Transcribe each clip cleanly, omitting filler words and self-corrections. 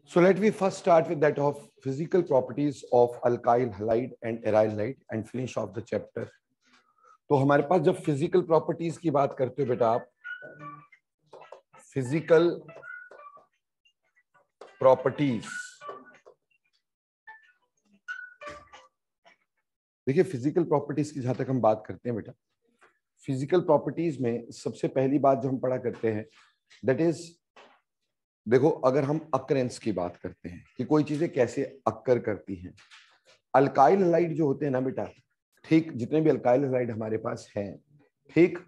So let me first start with that of physical properties of alkyl halide and aryl halide and finish off the chapter. तो हमारे पास जब physical properties की बात करते हो बेटा आप, फिजिकल प्रॉपर्टीज, देखिए फिजिकल प्रॉपर्टीज की जहां तक हम बात करते हैं बेटा, फिजिकल प्रॉपर्टीज में सबसे पहली बात जो हम पढ़ा करते हैं दैट इज, देखो अगर हम अकरेंस की बात करते हैं कि कोई चीजें कैसे अक्कर करती हैं, अल्काइल हलाइड जो होते हैं ना बेटा, ठीक, जितने भी अल्काइल हलाइड हमारे पास हैं, ठीक,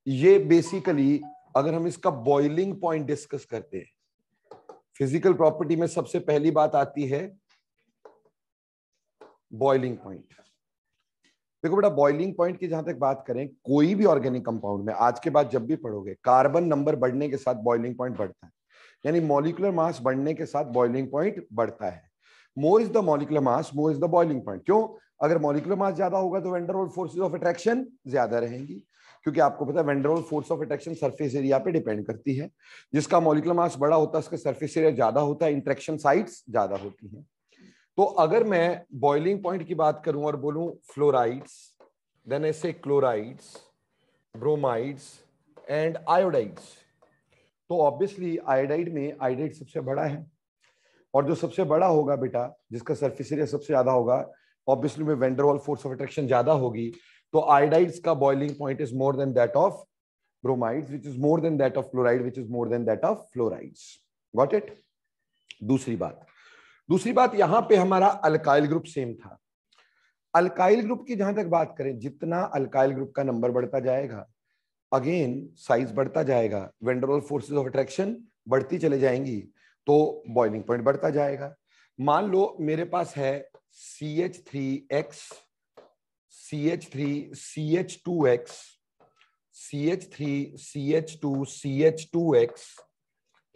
ये बेसिकली अगर हम इसका बॉइलिंग पॉइंट डिस्कस करते हैं, फिजिकल प्रॉपर्टी में सबसे पहली बात आती है बॉइलिंग पॉइंट। देखो बेटा, बॉइलिंग पॉइंट की जहां तक बात करें, कोई भी ऑर्गेनिक कंपाउंड में आज के बाद जब भी पढ़ोगे, कार्बन नंबर बढ़ने के साथ बॉइलिंग पॉइंट बढ़ता है, यानी मॉलिक्यूलर मास बढ़ने के साथ बॉइलिंग पॉइंट बढ़ता है। मोर is the molecular mass, more is the boiling point. क्यों? अगर मॉलिक्यूलर मास ज्यादा होगा तो van der Waals forces of attraction ज्यादा रहेंगी, क्योंकि आपको पता है van der Waals force of attraction surface area पे डिपेंड करती है। जिसका मॉलिक्यूलर मास बड़ा होता है उसका सरफेस एरिया ज्यादा होता है, इंटरेक्शन साइट्स ज्यादा होती हैं। तो अगर मैं बॉइलिंग पॉइंट की बात करूं और बोलूं फ्लोराइड्स, देन ऐसे क्लोराइड्स, ब्रोमाइड्स एंड आयोडाइड्स, तो ऑब्वियसली आयोडाइड में आयोडाइड सबसे बड़ा है, और जो सबसे बड़ा होगा बेटा, जिसका सरफेस एरिया सबसे ज्यादा होगा, ऑब्वियसली में van der Waals force of attraction ज्यादा होगी, तो आयोडाइड्स का boiling point is more than that of bromides, which is more than that of fluoride, which is more than that of fluorides. Got it? दूसरी बात यहां पे हमारा alkyl group same था। अल्काइल ग्रुप की जहां तक बात करें, जितना अल्काइल ग्रुप का नंबर बढ़ता जाएगा, अगेन साइज बढ़ता जाएगा, van der Waals forces of attraction बढ़ती चले जाएंगी, तो बॉइलिंग पॉइंट बढ़ता जाएगा। मान लो मेरे पास है CH3X, CH3 CH2X, CH3 CH2 CH2X,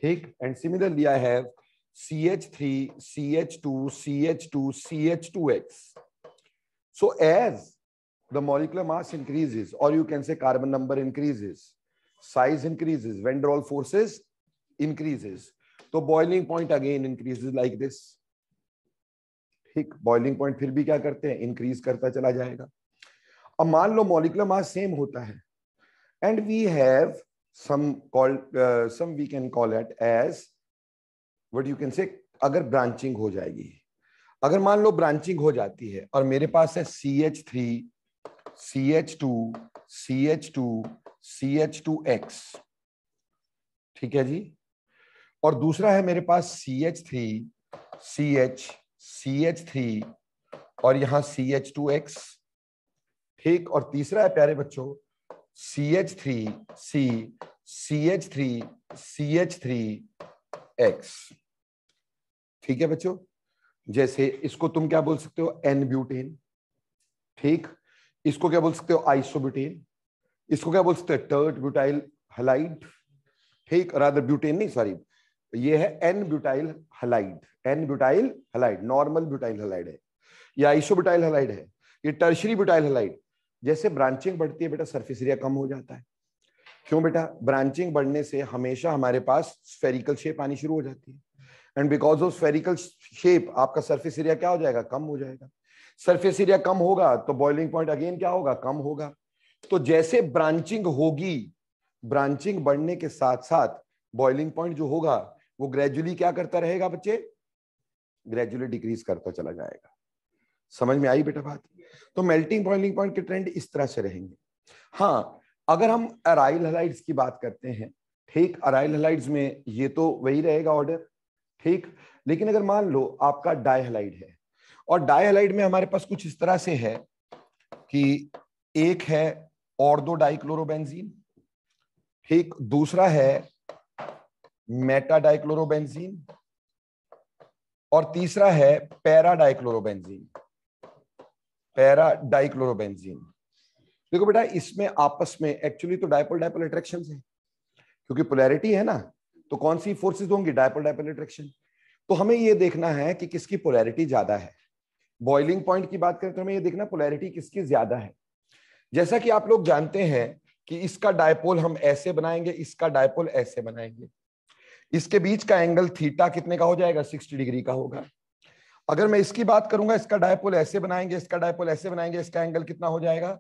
ठीक, and similarly I have CH3 CH2 CH2 CH2X. So as the molecular mass increases, or you can say carbon number increases, size increases, van der Waals forces increases, तो boiling point again increases like this. ठीक, boiling point फिर भी क्या करते हैं, increase करता चला जाएगा। अब मान लो मॉलिक्यूलर मास सेम होता है, and we have some we can call it as what you can say, अगर ब्रांचिंग हो जाएगी, अगर मान लो ब्रांचिंग हो जाती है और मेरे पास है CH3 CH2 CH2 CH2X, ठीक है जी, और दूसरा है मेरे पास CH3 CH CH3 और यहां CH2X, ठीक, और तीसरा है प्यारे बच्चों CH3 C CH3 CH3X, ठीक है बच्चों। जैसे इसको तुम क्या बोल सकते हो, एन ब्यूटेन, ठीक, इसको क्या बोल सकते हो, आइसोब्यूटेन, इसको क्या बोल सकते हो, टर्ट ब्यूटाइल हलाइड, ठीक, रादर ब्यूटेन नहीं, सॉरी, ये है n butyl halide, n butyl halide, normal butyl halide है, ये आइसोब्यूटाइल हलाइड है, ये टर्शरी ब्यूटाइल हलाइड। जैसे ब्रांचिंग बढ़ती है बेटा, सरफेस एरिया कम हो जाता है। क्यों बेटा? ब्रांचिंग बढ़ने से हमेशा हमारे पास स्फेरिकल शेप आनी शुरू हो जाती है, and because of spherical shape आपका सरफेस एरिया क्या हो जाएगा, कम हो जाएगा। सरफेस एरिया कम होगा तो बॉइलिंग पॉइंट अगेन क्या होगा, कम होगा। तो जैसे ब्रांचिंग होगी, ब्रांचिंग बढ़ने के साथ साथ बॉइलिंग पॉइंट जो होगा वो ग्रेजुअली क्या करता रहेगा बच्चे, ग्रेजुअली डिक्रीज करता चला जाएगा। समझ में आई बेटा बात? तो मेल्टिंग बॉइलिंग पॉइंट के ट्रेंड इस तरह से रहेंगे। हाँ, अगर हम अराइल हलाइड्स की बात करते हैं, ठीक, अराइल हलाइड्स में ये तो वही रहेगा ऑर्डर, ठीक, लेकिन अगर मान लो आपका डाइहलाइड है, और डाइहलाइड में हमारे पास कुछ इस तरह से है कि एक है ऑर्थो डाइक्लोरोबेंजीन, ठीक, दूसरा है मेटा डाइक्लोरोबेंजीन, और तीसरा है पैरा डाइक्लोरोबेंजीन, पैरा डाइक्लोरोबेंजीन। देखो बेटा, इसमें आपस में एक्चुअली तो डाइपोल डाइपोल अट्रैक्शन है, क्योंकि पोलैरिटी है ना, तो कौन सी फोर्सेस होंगी, डाइपोल डाइपोल अट्रैक्शन। तो हमें ये देखना है कि किसकी पोलैरिटी ज्यादा है। बॉइलिंग पॉइंट की बात करें तो हमें ये देखना पोलैरिटी किसकी ज्यादा है। जैसा कि आप लोग जानते हैं कि इसका डाइपोल हम ऐसे बनाएंगे, इसका डाइपोल ऐसे बनाएंगे। इसके बीच का एंगल थीटा कितने का हो जाएगा? 60 डिग्री का होगा। अगर मैं इसकी बात करूंगा, इसका डायपोल ऐसे बनाएंगे, इसका डायपोल ऐसे बनाएंगे, इसका एंगल कितना हो जाएगा?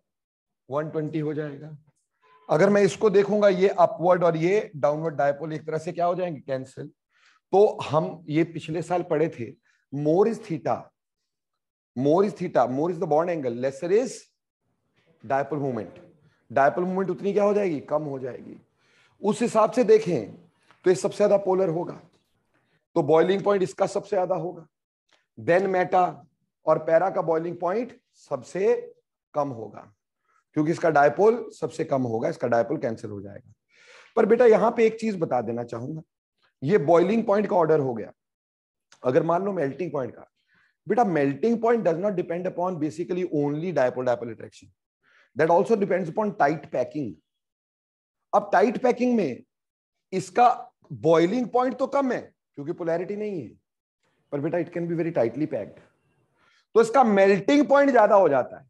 120 हो जाएगा। अगर मैं इसको देखूंगा, ये अपवर्ड और ये डाउनवर्ड डायपोल एक तरह से क्या हो जाएंगे? कैंसिल। तो हम ये पिछले साल पढ़े थे, more is theta, more is theta, more is the bond angle, lesser is dipole movement. Dipole movement उतनी क्या हो जाएगी? कम हो जाएगी। उस हिसाब से देखें तो ये सबसे ज्यादा पोलर होगा, तो बॉइलिंग पॉइंट इसका सबसे ज्यादा होगा। देन मेटा और पैरा का बॉइलिंग पॉइंट सबसे कम होगा, क्योंकि इसका डायपोल सबसे कम होगा, इसका डायपोल कैंसिल हो जाएगा। पर बेटा यहां पे एक चीज बता देना चाहूंगा, ये बॉइलिंग पॉइंट का ऑर्डर हो गया। अगर मान लो मेल्टिंग पॉइंट का, बेटा melting point does not depend upon basically only dipole dipole attraction, that also depends upon tight packing. अब टाइट पैकिंग में इसका बॉइलिंग पॉइंट तो कम है क्योंकि पोलैरिटी नहीं है, पर बेटा it can be very tightly packed, तो इसका मेल्टिंग पॉइंट ज्यादा हो जाता है।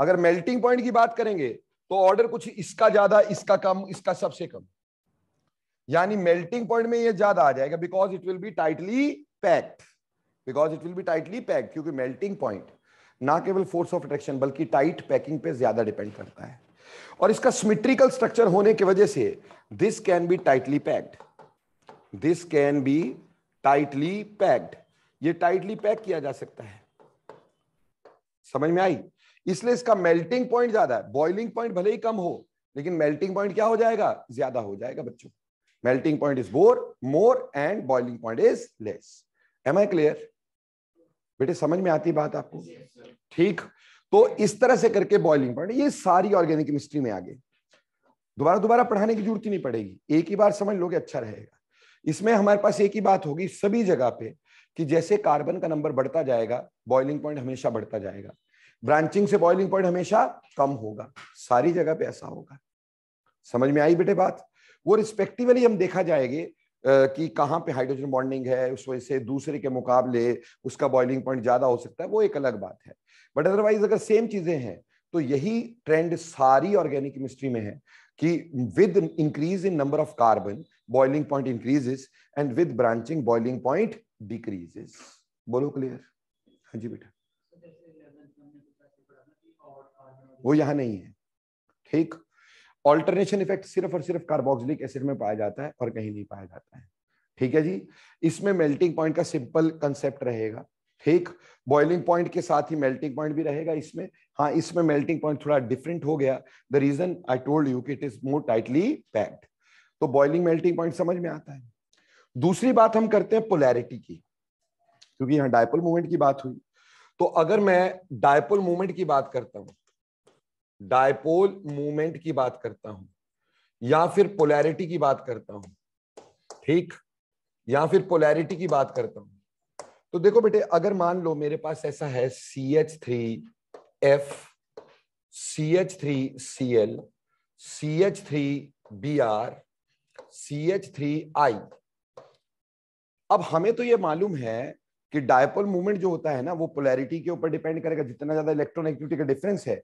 अगर मेल्टिंग पॉइंट की बात करेंगे तो ऑर्डर कुछ इसका ज्यादा, इसका कम, इसका सबसे कम, यानी मेल्टिंग पॉइंट में ये ज्यादा आ जाएगा because it will be tightly packed, because it will be tightly packed, क्योंकि मेल्टिंग पॉइंट ना केवल फोर्स ऑफ अट्रैक्शन बल्कि टाइट पैकिंग पे ज्यादा डिपेंड करता है। और इसका सिमेट्रिकल स्ट्रक्चर होने की वजह से this can be tightly packed, this can be tightly packed, ये टाइटली पैक किया जा सकता है। समझ में आई? इसलिए इसका मेल्टिंग पॉइंट ज्यादा है, बॉइलिंग पॉइंट भले ही कम हो लेकिन मेल्टिंग पॉइंट क्या हो जाएगा? ज्यादा हो जाएगा बच्चों। Melting point is more and boiling point is less. Am I clear? बेटे समझ में आती बात आपको? ठीक, तो इस तरह से करके बॉइलिंग पॉइंट, ये सारी ऑर्गेनिक केमिस्ट्री में आगे दोबारा पढ़ाने की जरूरत ही नहीं पड़ेगी, एक ही बार समझ लोगे अच्छा रहेगा। इसमें हमारे पास एक ही बात होगी सभी जगह पे कि जैसे कार्बन का नंबर बढ़ता जाएगा बॉइलिंग पॉइंट हमेशा बढ़ता जाएगा, ब्रांचिंग से बॉइलिंग पॉइंट हमेशा कम होगा, सारी जगह पे ऐसा होगा। समझ में आई बेटे बात? वो रिस्पेक्टिवली हम देखा जाएंगे कि कहां पे हाइड्रोजन बॉन्डिंग है, उस वजह से दूसरे के मुकाबले उसका बॉइलिंग पॉइंट ज्यादा हो सकता है, वो एक अलग बात है। बट अदरवाइज अगर सेम चीजें हैं तो यही ट्रेंड सारी ऑर्गेनिक केमिस्ट्री में है कि with increase in number of carbon boiling point increases and with branching boiling point decreases. बोलो क्लियर? हाँ जी बेटा, वो यहां नहीं है। ठीक, ऑल्टरनेशन इफेक्ट सिर्फ और सिर्फ कार्बोक्सिलिक एसिड में पाया जाता है और कहीं नहीं पाया जाता है। ठीक है जी, इसमें मेल्टिंग पॉइंट का सिंपल कंसेप्ट रहेगा। ठीक, बॉइलिंग पॉइंट के साथ ही मेल्टिंग पॉइंट भी रहेगा इसमें। हाँ, इसमें मेल्टिंग पॉइंट थोड़ा डिफरेंट हो गया, the reason I told you कि it is more tightly packed. तो बॉइलिंग मेल्टिंग पॉइंट समझ में आता है। दूसरी बात हम करते हैं पोलैरिटी की, क्योंकि यहाँ डायपोल मूवमेंट की बात हुई। तो अगर मैं डायपोल मूवमेंट की बात करता हूं, डायपोल मूवमेंट की बात करता हूं या फिर पोलैरिटी की बात करता हूं, ठीक, या फिर पोलैरिटी की बात करता हूं, तो देखो बेटे अगर मान लो मेरे पास ऐसा है CH3F, CH3Cl, CH3Br, CH3I। अब हमें तो ये मालूम है कि डायपोल मूवमेंट जो होता है ना वो पोलैरिटी के ऊपर डिपेंड करेगा, जितना ज्यादा इलेक्ट्रॉन एक्टिविटी का डिफरेंस है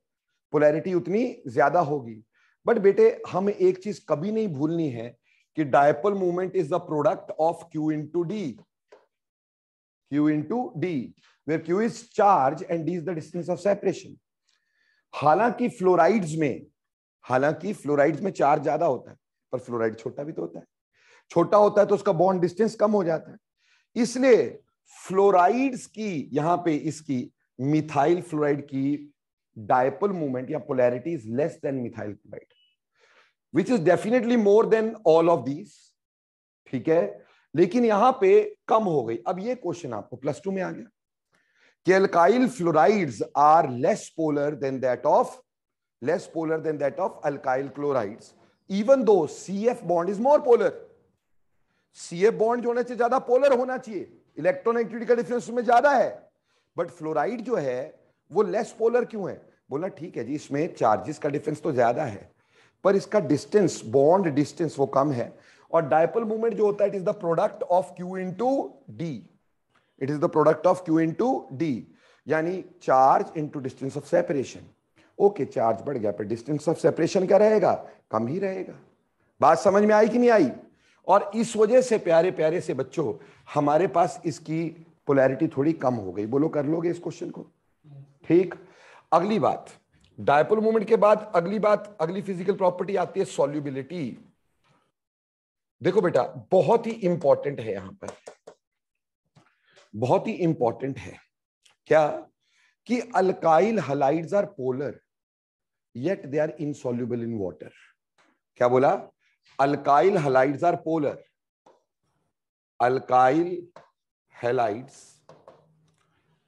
पोलैरिटी उतनी ज्यादा होगी। बट बेटे हमें एक चीज कभी नहीं भूलनी है कि dipole movement is the product of Q into D, Q into D, where Q is charge and D is the distance of separation। हालांकि फ्लोराइड्स में चार्ज ज्यादा होता है, पर फ्लोराइड छोटा भी तो होता है, छोटा होता है तो उसका बॉन्ड डिस्टेंस कम हो जाता है। इसलिए फ्लोराइड्स की, यहां पे इसकी मिथाइल फ्लोराइड की डायपोल मूवमेंट या polarity is less than methyl chloride, which is definitely more than all of these. ठीक है, लेकिन यहां पे कम हो गई। अब ये क्वेश्चन आपको +2 में आ गया कि alkyl fluorides are less polar than that of alkyl chlorides, even though CF bond is more polar. CF bond जो होने से ज्यादा पोलर होना चाहिए, इलेक्ट्रॉन एक्टिविटी का डिफरेंस में ज्यादा है, बट फ्लोराइड जो है वो लेस पोलर क्यों है? बोला ठीक है जी, इसमें चार्जेस का डिफरेंस तो ज्यादा है पर इसका डिस्टेंस, बॉन्ड डिस्टेंस वो कम है। और डायपोल मूवमेंट जो होता है it is the product of Q into D, it is the product of Q into D, यानी charge into distance of separation. Okay, charge बढ़ गया पर डिस्टेंस ऑफ सेपरेशन क्या रहेगा? कम ही रहेगा। बात समझ में आई कि नहीं आई? और इस वजह से प्यारे प्यारे से बच्चों हमारे पास इसकी पोलैरिटी थोड़ी कम हो गई। बोलो कर लोगे इस क्वेश्चन को? ठीक। अगली बात, डायपोल मोमेंट के बाद अगली फिजिकल प्रॉपर्टी आती है सॉल्युबिलिटी। देखो बेटा बहुत ही इंपॉर्टेंट है, यहां पर बहुत ही इंपॉर्टेंट है क्या कि alkyl halides are polar yet they are insoluble in water. क्या बोला? Alkyl halides are polar, alkyl halides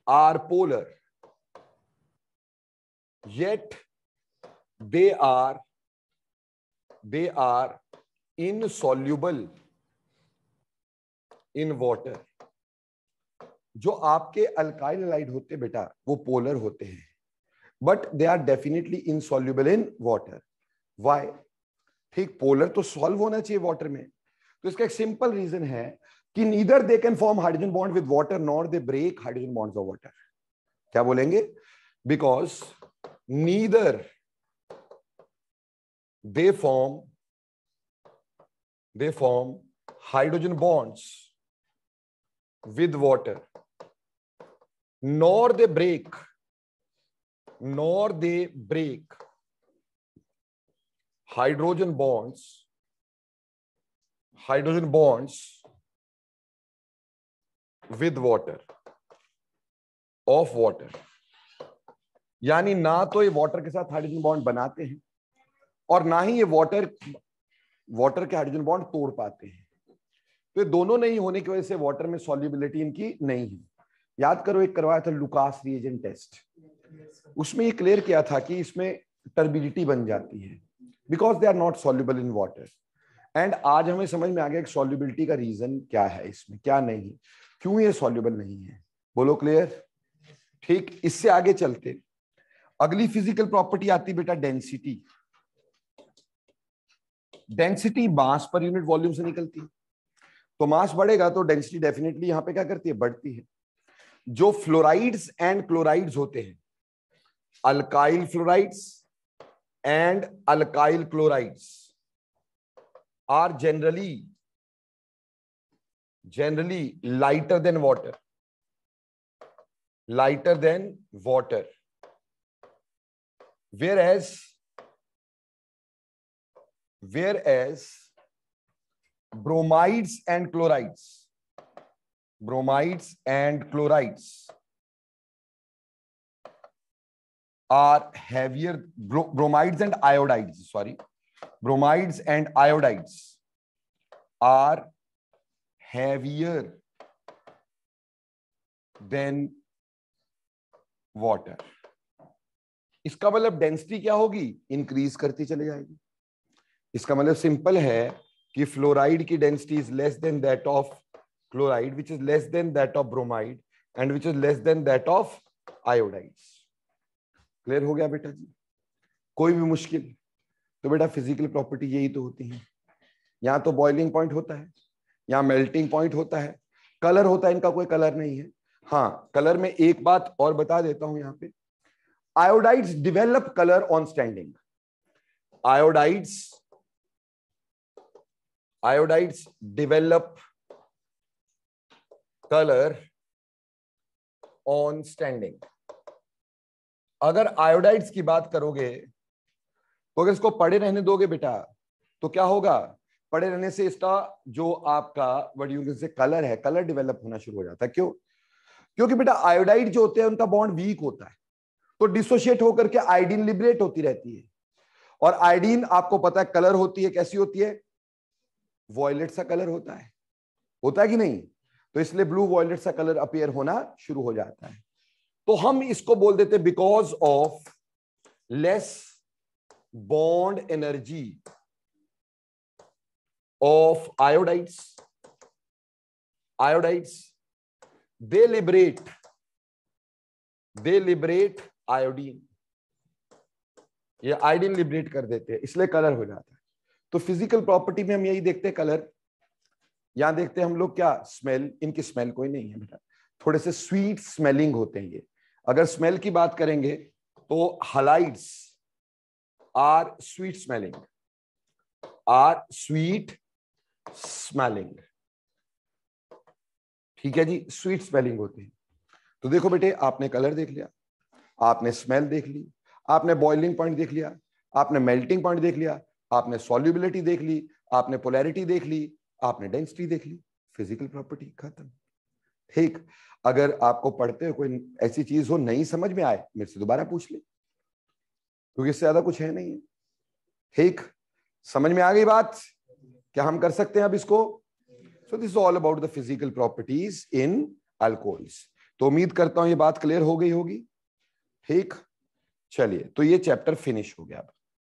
are polar yet they are insoluble in water। जो आपके अल्काइल हलाइड होते बेटा वो पोलर होते हैं but they are definitely insoluble in water. Why? ठीक, पोलर तो सॉल्व होना चाहिए वाटर में, तो इसका एक सिंपल रीजन है कि neither they can form hydrogen bond with water nor they break hydrogen bonds of water. क्या बोलेंगे? Because neither they form hydrogen bonds with water nor they break hydrogen bonds with water of water। यानी ना तो ये water के साथ hydrogen bond बनाते हैं और ना ही ये वाटर के हाइड्रोजन बॉन्ड तोड़ पाते हैं। तो ये दोनों नहीं होने की वजह से वाटर में सॉल्युबिलिटी इनकी नहीं है। याद करो एक करवाया था लुकास रिएजेंट टेस्ट, उसमें ये क्लियर किया था कि इसमें टर्बिडिटी बन जाती है because they are not soluble in water. And आज हमें समझ में आ गया कि सॉल्युबिलिटी का रीजन क्या है, इसमें क्या नहीं, क्यों ये सॉल्युबल नहीं है। बोलो क्लियर? ठीक, इससे आगे चलते अगली फिजिकल प्रॉपर्टी आती बेटा density. Density mass per unit volume से निकलती है, तो मास बढ़ेगा तो डेंसिटी डेफिनेटली यहां पे क्या करती है? बढ़ती है। जो फ्लोराइड्स एंड क्लोराइड्स होते हैं, alkyl fluorides and alkyl chlorides are generally lighter than water, whereas bromides and chlorides are heavier. Bromides and iodides are heavier than water। इसका मतलब डेंसिटी क्या होगी? इंक्रीज करती चली जाएगी। इसका मतलब सिंपल है कि फ्लोराइड की density is less than that of chloride, which is less than that of bromide and which is less than that of iodides. Clear हो गया बेटा जी? कोई भी मुश्किल? तो बेटा फिजिकल प्रॉपर्टी यही तो होती है। यहां तो बॉइलिंग पॉइंट होता है, यहाँ मेल्टिंग पॉइंट होता है, कलर होता है, इनका कोई कलर नहीं है। हाँ, कलर में एक बात और बता देता हूं, यहाँ पे iodides develop colour on standing. Iodides develop colour on standing. अगर आयोडाइड्स की बात करोगे तो अगर इसको पड़े रहने दोगे बेटा तो क्या होगा? पड़े रहने से इसका जो आपका वर्ड से कलर है, कलर डेवलप होना शुरू हो जाता है। क्यों? क्योंकि बेटा आयोडाइड जो होते हैं उनका बॉन्ड वीक होता है, तो डिसोशिएट होकर के आयोडीन लिबरेट होती रहती है। और आयोडीन आपको पता है कलर होती है, कैसी होती है? वॉयलेट सा कलर होता है कि नहीं? तो इसलिए ब्लू वॉयलेट सा कलर अपीयर होना शुरू हो जाता है। तो हम इसको बोल देते हैं because of less bond energy of iodides they liberate iodine। ये आयोडीन लिबरेट कर देते हैं, इसलिए कलर हो जाता है। तो फिजिकल प्रॉपर्टी में हम यही देखते हैं, कलर। यहां देखते हैं हम लोग क्या? स्मेल। इनकी स्मेल कोई नहीं है बेटा, थोड़े से स्वीट स्मेलिंग होते हैं ये। अगर स्मेल की बात करेंगे तो हलाइड्स आर स्वीट स्मेलिंग। ठीक है जी, स्वीट स्मेलिंग होती है। तो देखो बेटे, आपने कलर देख लिया, आपने स्मेल देख ली, आपने बॉइलिंग पॉइंट देख लिया, आपने मेल्टिंग पॉइंट देख लिया, आपने सॉल्युबिलिटी देख ली, आपने पोलैरिटी देख ली, आपने डेंसिटी देख ली, फिजिकल प्रॉपर्टी खत्म। ठीक, अगर आपको पढ़ते हुए कोई ऐसी चीज हो नहीं समझ में आए, मेरे से दोबारा पूछ ले, क्योंकि इससे ज्यादा कुछ है नहीं। ठीक, समझ में आ गई बात? क्या हम कर सकते हैं अब इसको? So this is all about the physical properties in alcohols. तो उम्मीद करता हूं ये बात क्लियर हो गई होगी। ठीक, चलिए, तो ये चैप्टर फिनिश हो गया अब।